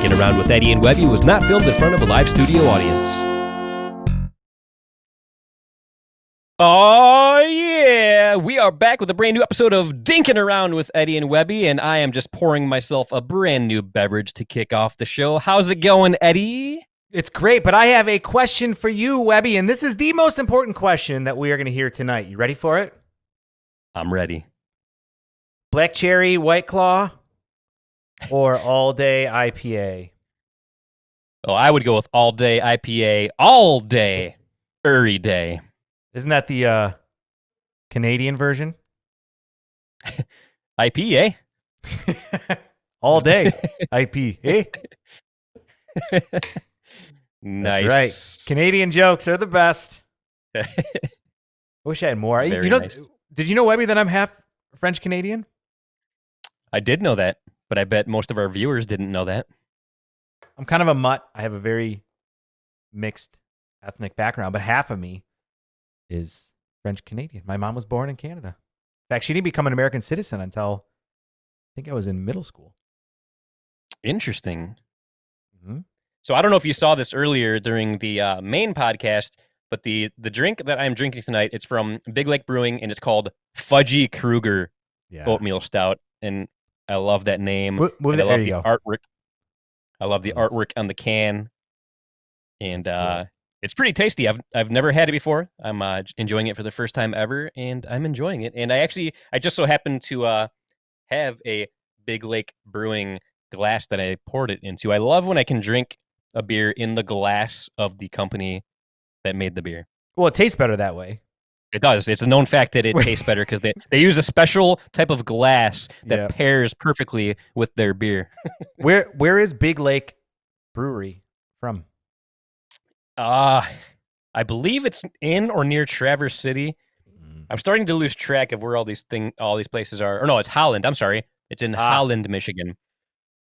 Dinking Around with Eddie and Webby was not filmed in front of a live studio audience. Oh, yeah! We are back with a brand new episode of Dinking Around with Eddie and Webby, and I am just pouring myself a brand new beverage to kick off the show. How's it going, Eddie? It's great, but I have a question for you, Webby, and this is the most important question that we are going to hear tonight. You ready for it? I'm ready. Black cherry, White Claw, or all-day IPA? Oh, I would go with all-day IPA, all day, every day. Isn't that the Canadian version? IPA? All day IPA. Nice. That's right. Canadian jokes are the best. I wish I had more. Very nice. Did you know, Webby, that I'm half French Canadian? I did know that, but I bet most of our viewers didn't know that. I'm kind of a mutt. I have a very mixed ethnic background, but half of me is French Canadian. My mom was born in Canada. In fact, she didn't become an American citizen until I think I was in middle school. Interesting. Mm-hmm. So I don't know if you saw this earlier during the main podcast, but the drink that I'm drinking tonight, it's from Big Lake Brewing, and it's called Fudgy Kruger Oatmeal Stout. And I love that name. I love the artwork. I love the artwork on the can. And cool. It's pretty tasty. I've never had it before. I'm enjoying it for the first time ever, and I'm enjoying it. And I just so happened to have a Big Lake Brewing glass that I poured it into. I love when I can drink a beer in the glass of the company that made the beer. Well, it tastes better that way. It does. It's a known fact that it tastes better because they use a special type of glass that pairs perfectly with their beer. Where is Big Lake Brewery from? I believe it's in or near Traverse City. I'm starting to lose track of where all these places are. Or no, it's Holland. I'm sorry. It's in Holland, Michigan.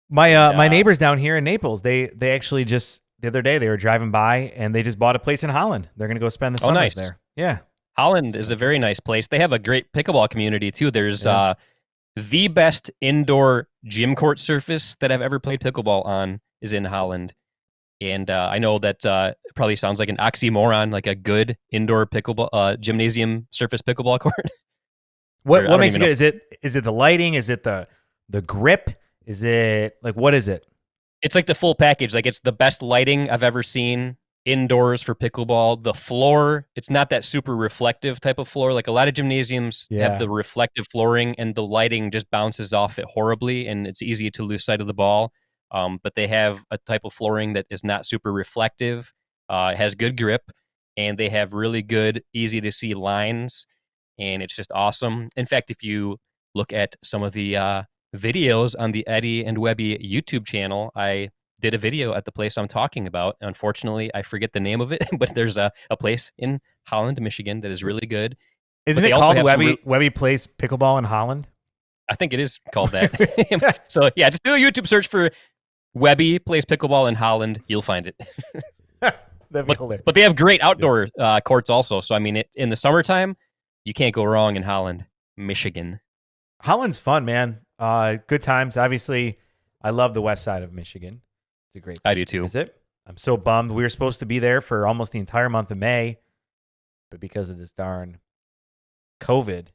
My neighbors down here in Naples, they actually just the other day they were driving by and they just bought a place in Holland. They're going to go spend the summers there. Yeah. Holland is a very nice place. They have a great pickleball community too. There's the best indoor gym court surface that I've ever played pickleball on is in Holland. And I know that probably sounds like an oxymoron, like a good indoor pickleball gymnasium surface pickleball court. What makes it good? Is it the lighting? Is it the grip? Is it like what is it? It's like the full package. Like it's the best lighting I've ever seen indoors for pickleball. The floor, it's not that super reflective type of floor. Like a lot of gymnasiums have the reflective flooring, and the lighting just bounces off it horribly, and it's easy to lose sight of the ball. But they have a type of flooring that is not super reflective. It has good grip, and they have really good, easy to see lines, and it's just awesome. In fact, if you look at some of the videos on the Eddie and Webby YouTube channel, I did a video at the place I'm talking about. Unfortunately, I forget the name of it, but there's a place in Holland, Michigan that is really good. Isn't it called Webby Plays Pickleball in Holland? I think it is called that. So yeah, just do a YouTube search for Webby Plays Pickleball in Holland. You'll find it. That'd be hilarious. But they have great outdoor courts also. So I mean, in the summertime, you can't go wrong in Holland, Michigan. Holland's fun, man. Good times. Obviously, I love the west side of Michigan. It's a great place. I do too. To visit. I'm so bummed. We were supposed to be there for almost the entire month of May, but because of this darn COVID,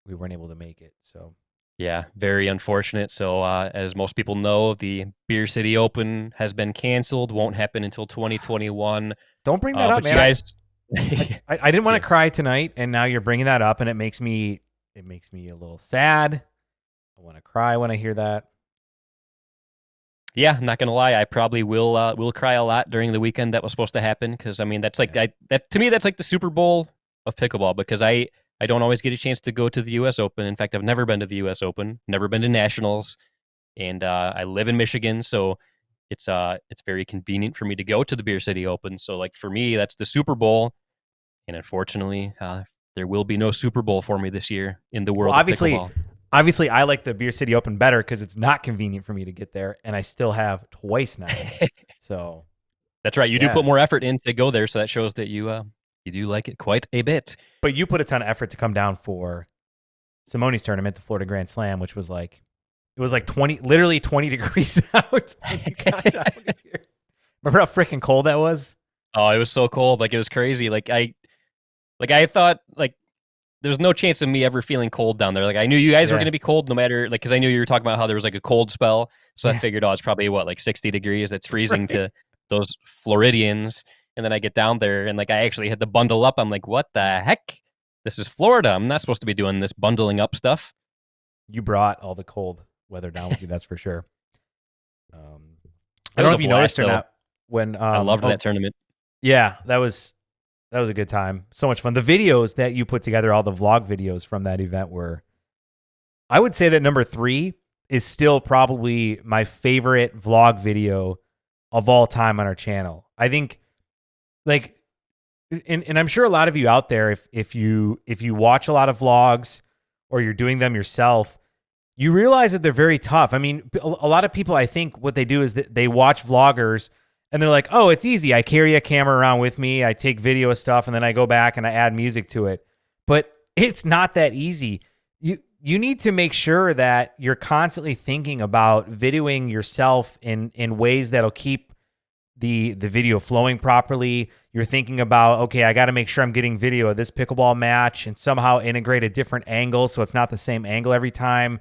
we weren't able to make it. So yeah, very unfortunate. So as most people know, the Beer City Open has been canceled. Won't happen until 2021. Don't bring that up, man. Guys, I didn't want to cry tonight, and now you're bringing that up, and it makes me a little sad. I want to cry when I hear that. Yeah, I'm not gonna lie. I probably will cry a lot during the weekend that was supposed to happen, because I mean that's like that to me that's like the Super Bowl of pickleball, because I don't always get a chance to go to the U.S. Open. In fact, I've never been to the U.S. Open, never been to nationals, and I live in Michigan, so it's very convenient for me to go to the Beer City Open. So like for me, that's the Super Bowl, and unfortunately, there will be no Super Bowl for me this year in the world of pickleball. Obviously, I like the Beer City Open better because it's not convenient for me to get there, and I still have twice now. So that's right. You do put more effort in to go there, so that shows that you do like it quite a bit. But you put a ton of effort to come down for Simone's tournament, the Florida Grand Slam, which was like It was like 20, literally 20 degrees out when you got down here. Remember how freaking cold that was? Oh, it was so cold. Like it was crazy. I thought like there's no chance of me ever feeling cold down there. Like I knew you guys were Yeah. going to be cold no matter like because I knew you were talking about how there was like a cold spell. So I Yeah. figured, oh, it's probably what like 60 degrees. That's freezing Right. to those Floridians. And then I get down there and like I actually had to bundle up. I'm like, what the heck? This is Florida. I'm not supposed to be doing this bundling up stuff. You brought all the cold weather down with you, that's for sure. Um, I It don't was know a if you noticed blast or though. not when I loved oh that tournament. yeah, that was a good time. So much fun. The videos that you put together, all the vlog videos from that event were, I would say that number 3 is still probably my favorite vlog video of all time on our channel. I think like and I'm sure a lot of you out there, if you watch a lot of vlogs or you're doing them yourself, you realize that they're very tough. I mean, a lot of people, I think what they do is that they watch vloggers and they're like, oh, it's easy. I carry a camera around with me. I take video of stuff and then I go back and I add music to it. But it's not that easy. You need to make sure that you're constantly thinking about videoing yourself in ways that'll keep the video flowing properly. You're thinking about, okay, I got to make sure I'm getting video of this pickleball match and somehow integrate a different angle so it's not the same angle every time.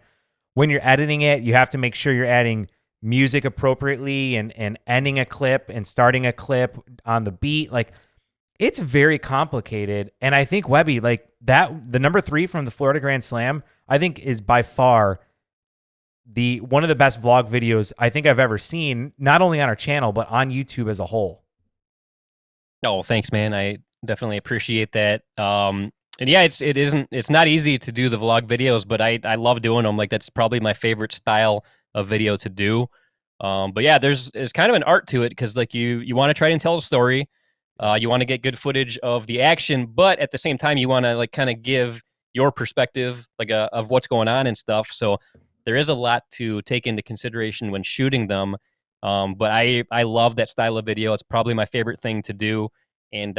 When you're editing it, you have to make sure you're adding music appropriately and ending a clip and starting a clip on the beat. Like it's very complicated. And I think Webby, like that, the number 3 from the Florida Grand Slam, I think is by far the one of the best vlog videos I think I've ever seen, not only on our channel, but on YouTube as a whole. Oh, thanks, man. I definitely appreciate that. And yeah, it's not easy to do the vlog videos, but I love doing them. Like that's probably my favorite style of video to do. But yeah, there's kind of an art to it because like you want to try and tell a story. You want to get good footage of the action, but at the same time, you want to like kind of give your perspective like of what's going on and stuff. So there is a lot to take into consideration when shooting them. But I love that style of video. It's probably my favorite thing to do. And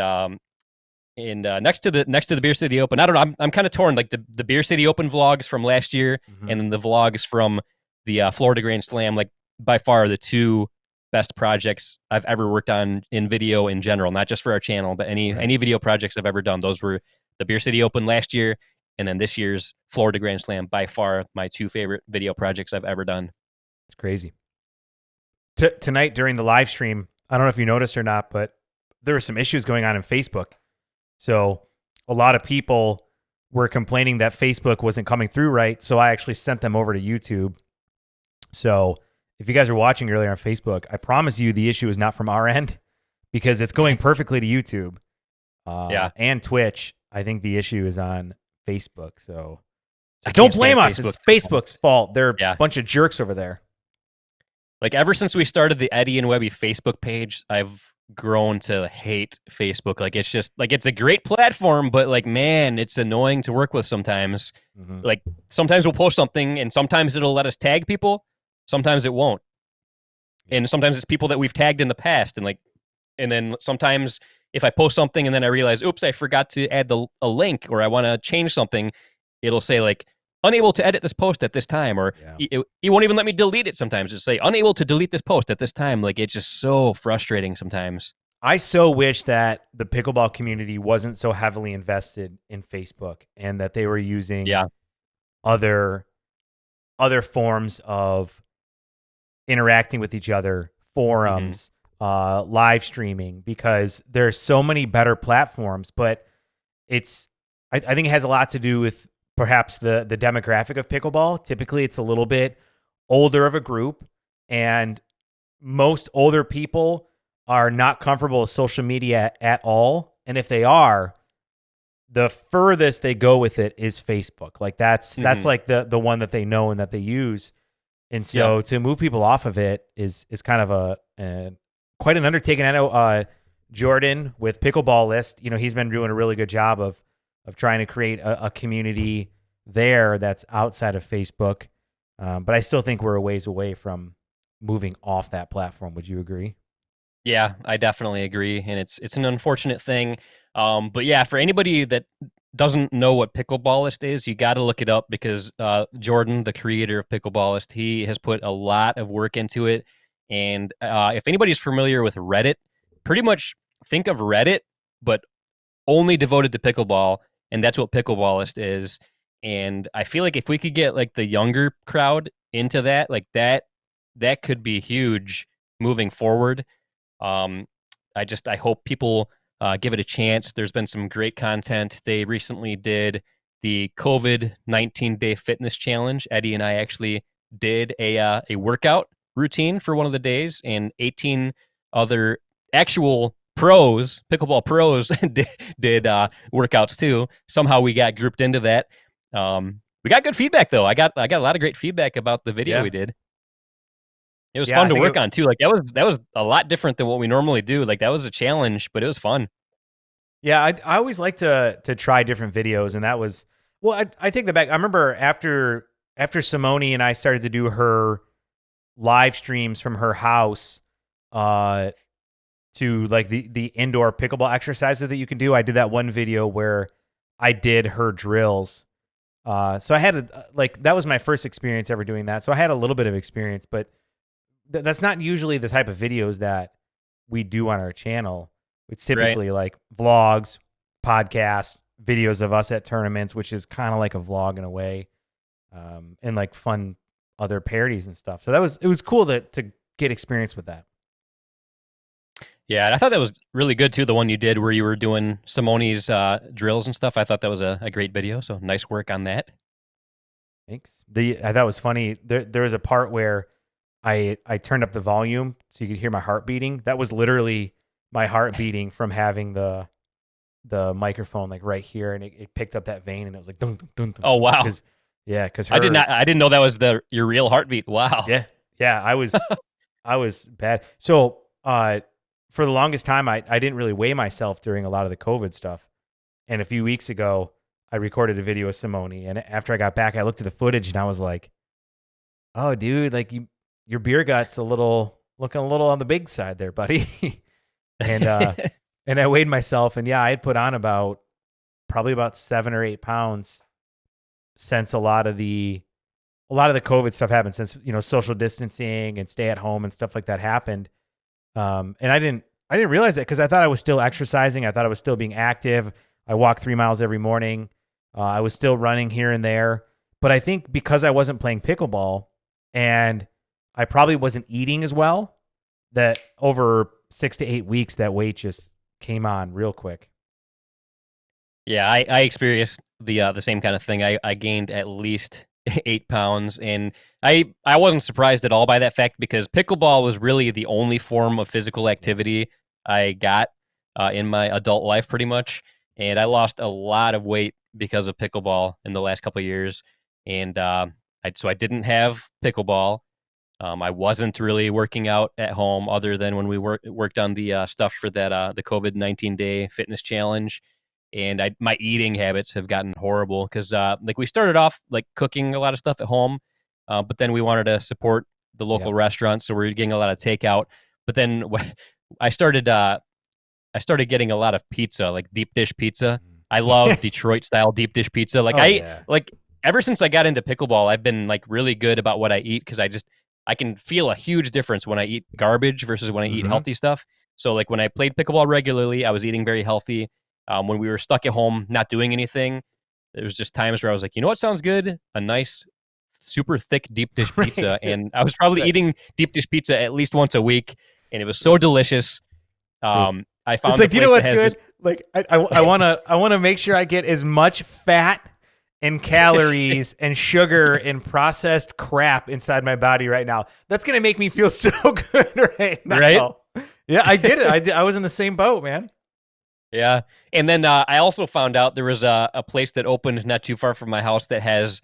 next to the Beer City Open, I don't know. I'm kind of torn. Like the Beer City Open vlogs from last year, Mm-hmm. and then the vlogs from the Florida Grand Slam. Like by far the two best projects I've ever worked on in video in general, not just for our channel, but Right. any video projects I've ever done. Those were the Beer City Open last year, and then this year's Florida Grand Slam. By far my two favorite video projects I've ever done. It's crazy. Tonight during the live stream, I don't know if you noticed or not, but there were some issues going on in Facebook. So a lot of people were complaining that Facebook wasn't coming through right. So I actually sent them over to YouTube. So if you guys are watching earlier on Facebook, I promise you the issue is not from our end because it's going perfectly to YouTube Yeah, and Twitch. I think the issue is on Facebook. So I don't can't blame stand us. Facebook It's Facebook's fault. They're a Yeah. bunch of jerks over there. Like ever since we started the Eddie and Webby Facebook page, I've grown to hate Facebook. Like it's just like it's a great platform, but like man, it's annoying to work with sometimes. Mm-hmm. Like sometimes we'll post something and sometimes it'll let us tag people, sometimes it won't. And sometimes it's people that we've tagged in the past and then sometimes if I post something and then I realize, oops, I forgot to add a link or I want to change something, it'll say like unable to edit this post at this time, or Yeah. it won't even let me delete it sometimes. Just say unable to delete this post at this time. Like it's just so frustrating sometimes. I so wish that the pickleball community wasn't so heavily invested in Facebook and that they were using Yeah. other forms of interacting with each other, forums, live streaming, because there's so many better platforms. But it's I think it has a lot to do with perhaps the demographic of pickleball. Typically, it's a little bit older of a group, and most older people are not comfortable with social media at all. And if they are, the furthest they go with it is Facebook. Like that's like the one that they know and that they use. And Yeah. so to move people off of it is kind of a quite an undertaking. I know Jordan with Pickleball List, he's been doing a really good job of trying to create a community there that's outside of Facebook. But I still think we're a ways away from moving off that platform. Would you agree? Yeah, I definitely agree, and it's an unfortunate thing. But yeah, for anybody that doesn't know what Pickleballist is, you got to look it up because Jordan, the creator of Pickleballist, he has put a lot of work into it. And if anybody's familiar with Reddit, pretty much think of Reddit, but only devoted to pickleball, and that's what Pickleballist is. And I feel like if we could get like the younger crowd into that, like that could be huge moving forward. Um, I hope people give it a chance. There's been some great content. They recently did the COVID-19 day fitness challenge. Eddie and I actually did a workout routine for one of the days, and 18 other actual pros, pickleball pros, did workouts too. Somehow we got grouped into that. We got good feedback though. I got a lot of great feedback about the video Yeah. we did. It was Yeah, fun I to think work on too. Like that was a lot different than what we normally do. Like that was a challenge, but it was fun. yeah, I always like to try different videos, and that was well. I take that back. I remember after Simone and I started to do her live streams from her house, uh, to like the indoor pickleball exercises that you can do. I did that one video where I did her drills. So I had like that was my first experience ever doing that. So I had a little bit of experience, but that's not usually the type of videos that we do on our channel. It's Right. typically like vlogs, podcasts, videos of us at tournaments, which is kind of like a vlog in a way, and like fun other parodies and stuff. So it was cool to get experience with that. Yeah, and I thought that was really good too. The one you did where you were doing Simone's drills and stuff. I thought that was a great video. So nice work on that. Thanks. I thought it was funny. There was a part where I turned up the volume so you could hear my heart beating. That was literally my heart beating from having the microphone like right here, and it picked up that vein, and it was like dun dun dun dun Oh dun. wow, Because yeah, because I did her not. I didn't know that was your real heartbeat. Wow. yeah yeah I was bad. So for the longest time I didn't really weigh myself during a lot of the COVID stuff, and a few weeks ago I recorded a video with Simone, and after I got back I looked at the footage and I was like, oh dude, like your beer gut's looking a little on the big side there, buddy. and and I weighed myself, and yeah, I had put on probably about 7 or 8 pounds since a lot of the COVID stuff happened, since social distancing and stay at home and stuff like that happened. And I didn't realize it because I thought I was still exercising. I thought I was still being active. I walk 3 miles every morning. I was still running here and there, but I think because I wasn't playing pickleball and I probably wasn't eating as well, that over 6 to 8 weeks that weight just came on real quick. Yeah, I experienced the same kind of thing. I gained at least 8 pounds, and I wasn't surprised at all by that fact because pickleball was really the only form of physical Yeah. activity I got in my adult life, pretty much. And I lost a lot of weight because of pickleball in the last couple of years, and so I didn't have pickleball. I wasn't really working out at home other than when we worked on the stuff for that the COVID-19 day fitness challenge. And my eating habits have gotten horrible because like we started off like cooking a lot of stuff at home, but then we wanted to support the local Yep. restaurants, so we were getting a lot of takeout. But then I started I started getting a lot of pizza, like deep dish pizza. I love Mm. Detroit style deep dish pizza. Like Oh yeah. ever since I got into pickleball, I've been like really good about what I eat because I can feel a huge difference when I eat garbage versus when I eat Mm-hmm. healthy stuff. So like when I played pickleball regularly, I was eating very healthy. When we were stuck at home not doing anything, there was just times where I was like, you know what sounds good? A nice super thick deep dish pizza, Right. and I was probably Right. eating deep dish pizza at least once a week, and it was so delicious. I It's found a like, do you know place that what's has good? this. Like, I wanna make sure I get as much fat and calories and sugar and processed crap inside my body right now. That's gonna make me feel so good right Right? now. Yeah, I get it. I was in the same boat, man. Yeah. And then I also found out there was a place that opened not too far from my house that has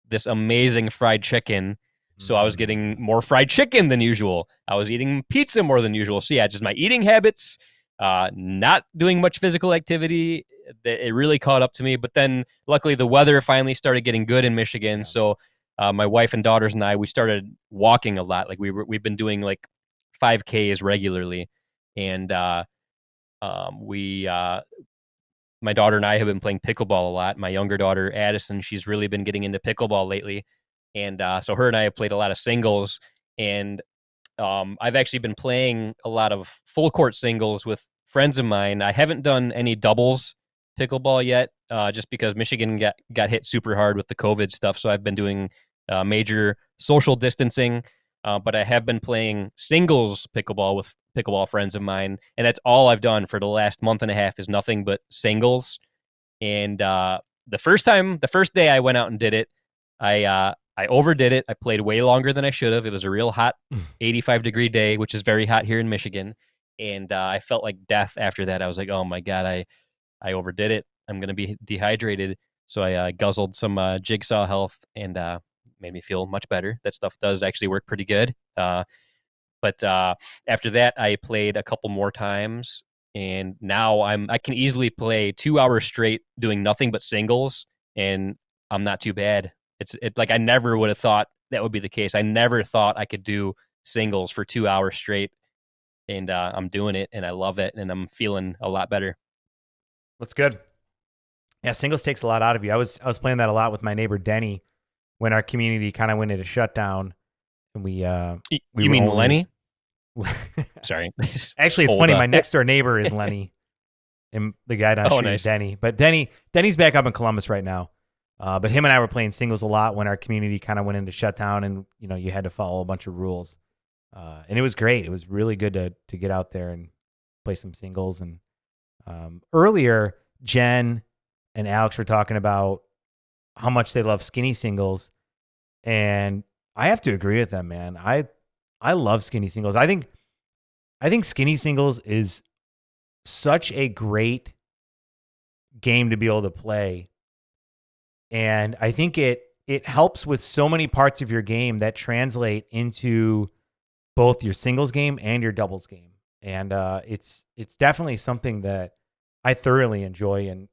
this amazing fried chicken. So I was getting Mm, more fried chicken than usual. I was eating pizza more than usual. So yeah, just my eating habits, not doing much physical activity. It really caught up to me. But then luckily the weather finally started getting good in Michigan. yeah. So my wife and daughters and I, we started walking a lot. Like we've been doing like 5Ks regularly. And we my daughter and I have been playing pickleball a lot. My younger daughter, Addison, she's really been getting into pickleball lately. And so her and I have played a lot of singles. And I've actually been playing a lot of full court singles with friends of mine. I haven't done any doubles pickleball yet, just because Michigan got hit super hard with the COVID stuff. So I've been doing major social distancing, but I have been playing singles pickleball with pickleball friends of mine, and that's all I've done for the last month and a half is nothing but singles. And the first day I went out and did it, I overdid it. I played way longer than I should have. It was a real hot 85-degree day, which is very hot here in Michigan. And I felt like death after that. I was like, oh my God, I overdid it. I'm going to be dehydrated. So I guzzled some Jigsaw Health and made me feel much better. That stuff does actually work pretty good. But after that, I played a couple more times, and now I can easily play 2 hours straight doing nothing but singles, and I'm not too bad. It's like I never would have thought that would be the case. I never thought I could do singles for 2 hours straight, and I'm doing it, and I love it, and I'm feeling a lot better. That's good. Yeah, singles takes a lot out of you. I was playing that a lot with my neighbor Denny when our community kind of went into shutdown, and we you mean Lenny? Sorry. Actually, it's funny. My next door neighbor is Lenny, and the guy down the street is Denny. But Denny's back up in Columbus right now. But him and I were playing singles a lot when our community kind of went into shutdown, and you had to follow a bunch of rules. And it was great. It was really good to get out there and play some singles. And earlier, Jen and Alex were talking about how much they love skinny singles, and I have to agree with them, man. I love skinny singles. I think skinny singles is such a great game to be able to play. And I think it helps with so many parts of your game that translate into both your singles game and your doubles game. And it's definitely something that I thoroughly enjoy, and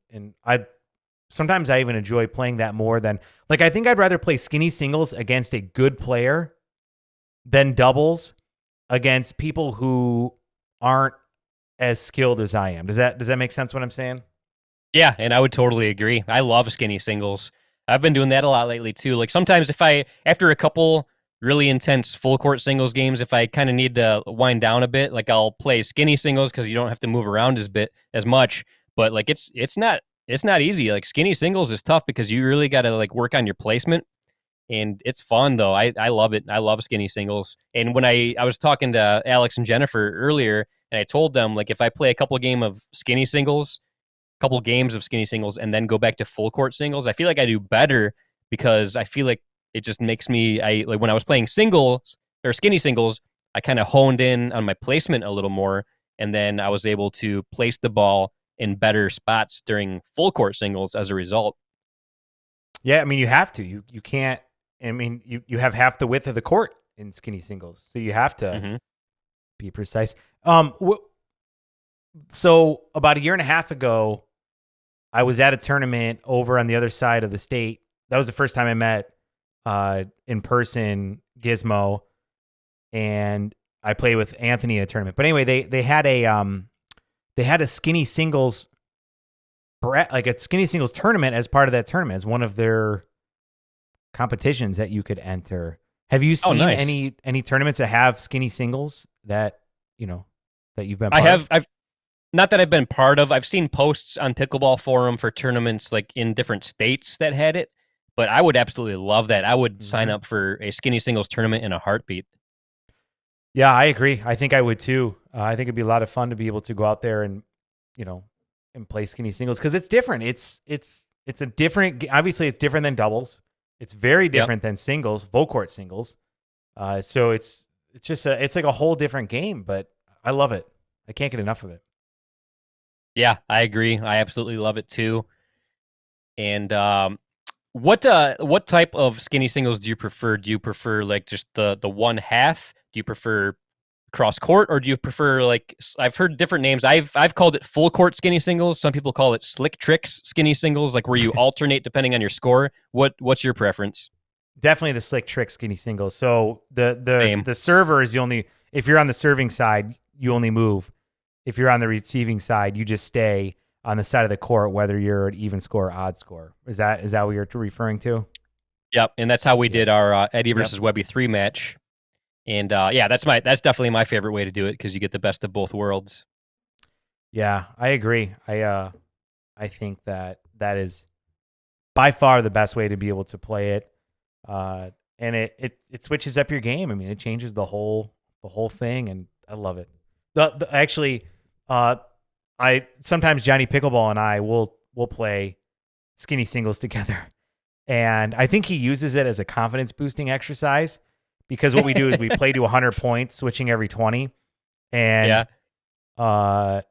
sometimes I even enjoy playing that more than, like, I think I'd rather play skinny singles against a good player than doubles against people who aren't as skilled as I am. Does that make sense what I'm saying? Yeah, and I would totally agree. I love skinny singles. I've been doing that a lot lately too. Like sometimes after a couple really intense full court singles games, if I kind of need to wind down a bit, like I'll play skinny singles because you don't have to move around as much. But like it's not easy. Like skinny singles is tough because you really got to like work on your placement, and it's fun though. I love it. I love skinny singles. And when I was talking to Alex and Jennifer earlier, and I told them like if I play a couple games of skinny singles and then go back to full court singles, I feel like I do better because I feel like it just makes me, like when I was playing singles or skinny singles, I kind of honed in on my placement a little more, and then I was able to place the ball in better spots during full court singles as a result. Yeah, I mean you have to. You can't. I mean you have half the width of the court in skinny singles, so you have to be precise. So about a year and a half ago, I was at a tournament over on the other side of the state. That was the first time I met in person Gizmo, and I played with Anthony in a tournament. But anyway, they had a skinny singles like a skinny singles tournament as part of that tournament, as one of their competitions that you could enter. Have you seen any tournaments that have skinny singles that that you've been part of? I've not that I've been part of. I've seen posts on Pickleball Forum for tournaments like in different states that had it, but I would absolutely love that. I would sign up for a skinny singles tournament in a heartbeat. Yeah, I agree. I think I would too. I think it'd be a lot of fun to be able to go out there and and play skinny singles because it's different. It's a different. Obviously, it's different than doubles. It's very different than singles, full court singles. So it's just it's like a whole different game. But I love it. I can't get enough of it. Yeah, I agree. I absolutely love it too. And what type of skinny singles do you prefer? Do you prefer like just the one half? Do you prefer cross court, or do you prefer like I've heard different names. I've called it full court skinny singles. Some people call it slick tricks skinny singles, like where you alternate depending on your score. What's your preference? Definitely the slick trick skinny singles. So the server is if you're on the serving side, you only move. If you're on the receiving side, you just stay. on the side of the court, whether you're an even score or odd score. Is that what you're referring to? Yep, and that's how we Yeah. did our Eddie Yep. versus Webby 3 match. And yeah, that's definitely my favorite way to do it because you get the best of both worlds. Yeah, I agree. I think that is by far the best way to be able to play it. And it switches up your game. I mean, it changes the whole thing, and I love it. Actually, uh, I sometimes Johnny Pickleball and I will play skinny singles together, and I think he uses it as a confidence boosting exercise because what we do is we play to 100 points, switching every 20, and Yeah. uh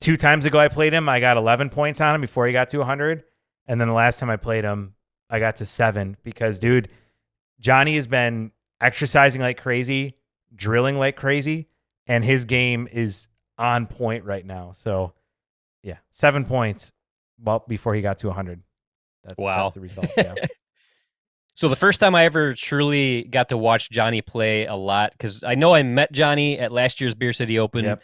2 times ago I played him, I got 11 points on him before he got to 100. And then the last time I played him, I got to 7 because, dude, Johnny has been exercising like crazy, drilling like crazy, and his game is on point right now. So, yeah, 7 points well before he got to 100. That's Wow. the result. Yeah. So the first time I ever truly got to watch Johnny play a lot, because I know I met Johnny at last year's Beer City Open, Yep.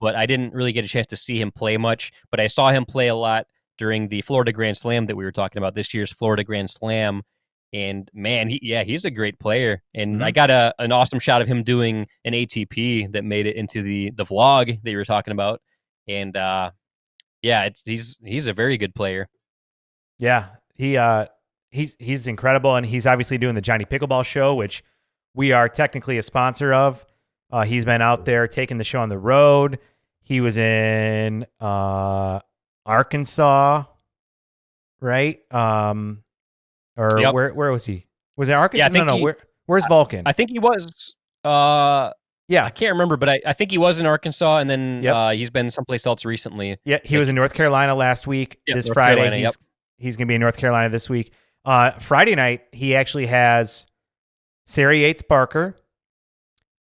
but I didn't really get a chance to see him play much. But I saw him play a lot during the Florida Grand Slam that we were talking about, this year's Florida Grand Slam. And man, he's a great player. And I Hmm. got an awesome shot of him doing an ATP that made it into the vlog that you were talking about. And yeah, he's a very good player. Yeah. He's incredible, and he's obviously doing the Johnny Pickleball show, which we are technically a sponsor of. He's been out there taking the show on the road. He was in Arkansas, right? Or Yep. where was he? Was it Yeah, Arkansas? I No, think no. Where's Vulcan? I think he was. Uh, I Yeah. can't remember, but I think he was in Arkansas, and then Yep. he's been someplace else recently. Yeah. He was Like, in North Carolina last week. yeah, This North Friday, Carolina. he's Yep. he's gonna be in North Carolina this week. Friday night, he actually has Sarah Yates Barker,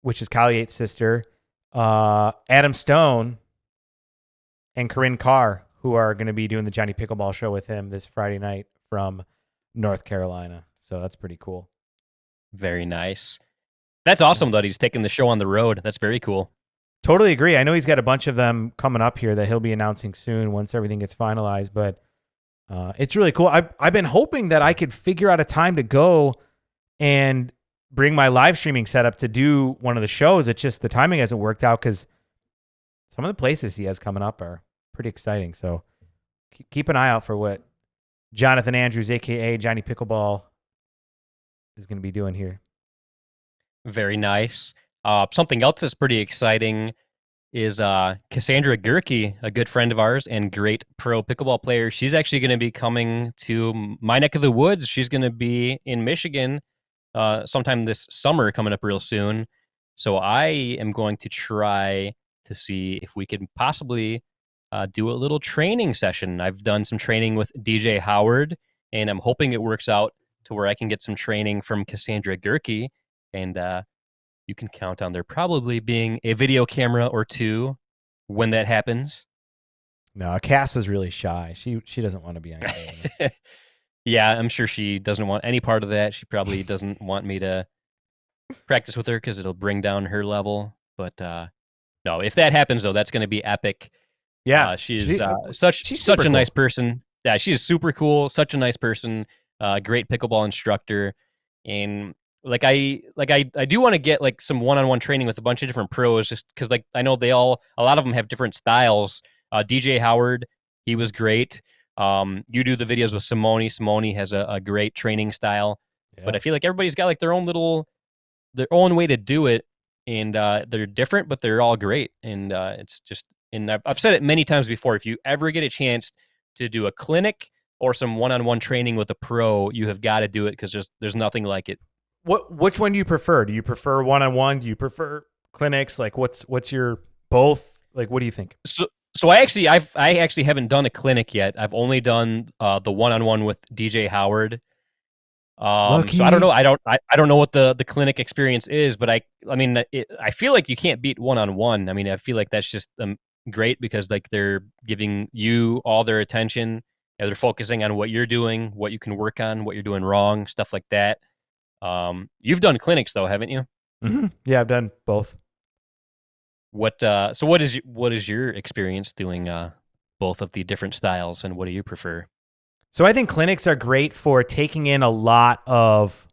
which is Kyle Yates' sister, Adam Stone, and Corinne Carr, who are going to be doing the Johnny Pickleball show with him this Friday night from North Carolina. So that's pretty cool. Very nice. That's Yeah. awesome that he's taking the show on the road. That's very cool. Totally agree. I know he's got a bunch of them coming up here that he'll be announcing soon once everything gets finalized, but it's really cool. I've been hoping that I could figure out a time to go and bring my live streaming setup to do one of the shows. It's just the timing hasn't worked out because some of the places he has coming up are pretty exciting. So keep an eye out for what Jonathan Andrews, aka Johnny Pickleball, is going to be doing here. Very nice. Something else that's pretty exciting is Cassandra Gurkey, a good friend of ours and great pro pickleball player. She's actually going to be coming to my neck of the woods. She's going to be in Michigan sometime this summer, coming up real soon. So I am going to try to see if we can possibly do a little training session. I've done some training with DJ Howard, and I'm hoping it works out to where I can get some training from Cassandra Gurkey. And you can count on there probably being a video camera or two when that happens. No, Cass is really shy. She doesn't want to be on camera. Yeah, I'm sure she doesn't want any part of that. She probably doesn't want me to practice with her because it'll bring down her level. But no, if that happens though, that's going to be epic. Yeah, She's such she's super such a nice cool. person. Yeah, she is super cool. Such a nice person. Great pickleball instructor, and I do want to get like some one-on-one training with a bunch of different pros, just because like I know a lot of them have different styles. DJ Howard, he was great. You do the videos with Simone. Simone has a great training style, but Yeah. I feel like everybody's got like their own way to do it, and they're different, but they're all great. And it's just, and I've said it many times before. If you ever get a chance to do a clinic or some one-on-one training with a pro, you have got to do it because there's nothing like it. Which one do you prefer? Do you prefer one-on-one? Do you prefer clinics? Like what's your both? Like what do you think? So I actually haven't done a clinic yet. I've only done the one-on-one with DJ Howard. So I don't know. Lucky. I don't know what the clinic experience is, but I mean, I feel like you can't beat one-on-one. I mean, I feel like that's just great because like they're giving you all their attention. And they're focusing on what you're doing, what you can work on, what you're doing wrong, stuff like that. You've done clinics though, haven't you? Mm-hmm. Yeah, I've done both. So what is your experience doing both of the different styles, and what do you prefer? So I think clinics are great for taking in a lot of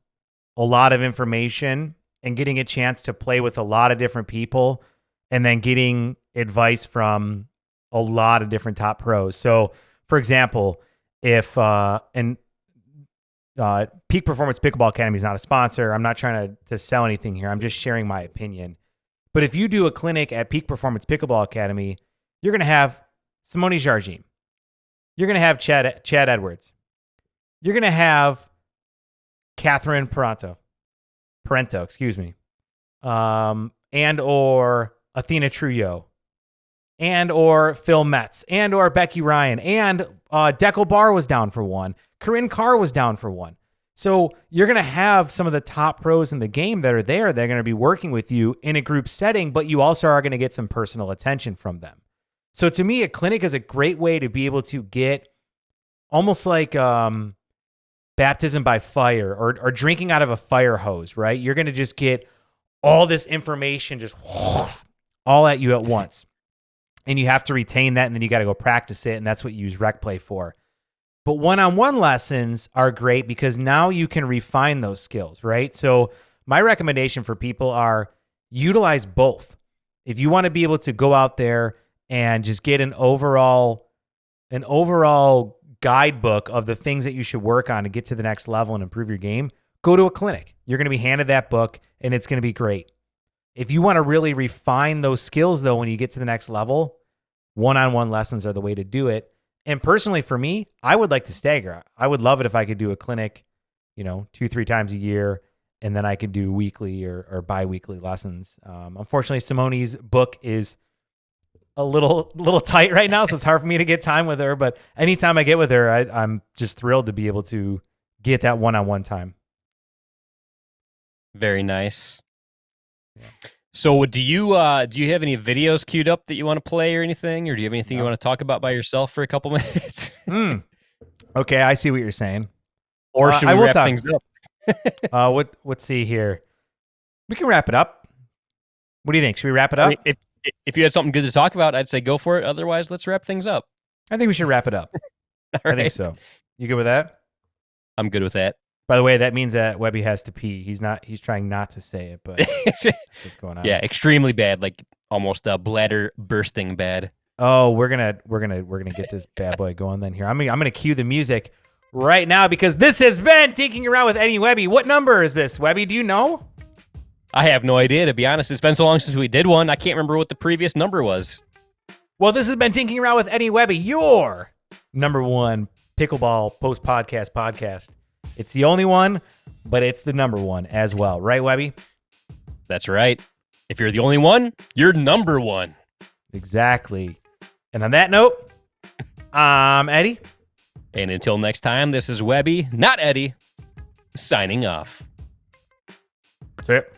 information and getting a chance to play with a lot of different people and then getting advice from a lot of different top pros. So, for example, if Peak Performance Pickleball Academy is not a sponsor, I'm not trying to sell anything here. I'm just sharing my opinion. But if you do a clinic at Peak Performance Pickleball Academy, you're going to have Simone Jardim. You're going to have Chad Edwards. You're going to have Catherine Parento, and or Athena Trujillo, and or Phil Metz, and or Becky Ryan, and Dekel Bar was down for one. Corinne Carr was down for one. So you're going to have some of the top pros in the game that are there. They're going to be working with you in a group setting, but you also are going to get some personal attention from them. So to me, a clinic is a great way to be able to get almost like baptism by fire or drinking out of a fire hose, right? You're going to just get all this information just all at you at once. And you have to retain that, and then you got to go practice it, and that's what you use rec play for. But one-on-one lessons are great because now you can refine those skills, right? So my recommendation for people are utilize both. If you want to be able to go out there and just get an overall guidebook of the things that you should work on to get to the next level and improve your game, go to a clinic. You're going to be handed that book, and it's going to be great. If you want to really refine those skills, though, when you get to the next level, one-on-one lessons are the way to do it. And personally, for me, I would like to stagger. I would love it if I could do a clinic, 2-3 times a year, and then I could do weekly or bi-weekly lessons. Unfortunately, Simone's book is a little tight right now, so it's hard for me to get time with her. But anytime I get with her, I'm just thrilled to be able to get that one-on-one time. Very nice. Yeah. So do you have any videos queued up that you want to play or anything, or do you have anything you want to talk about by yourself for a couple minutes? Okay, I see what you're saying. Or should we wrap things up? Let's see here. We can wrap it up. What do you think? Should we wrap it up? I mean, if you had something good to talk about, I'd say go for it. Otherwise, let's wrap things up. I think we should wrap it up. I think so. You good with that? I'm good with that. By the way, that means that Webby has to pee. He's trying not to say it, but what's going on? Yeah, extremely bad, like almost bladder bursting bad. Oh, we're gonna get this bad boy going then here. I'm gonna cue the music right now because this has been Dinking Around with Eddie and Webby. What number is this, Webby? Do you know? I have no idea, to be honest. It's been so long since we did one. I can't remember what the previous number was. Well, this has been Dinking Around with Eddie and Webby, your number one pickleball post-podcast podcast. It's the only one, but it's the number one as well. Right, Webby? That's right. If you're the only one, you're number one. Exactly. And on that note, I'm Eddie. And until next time, this is Webby, not Eddie, signing off. That's it.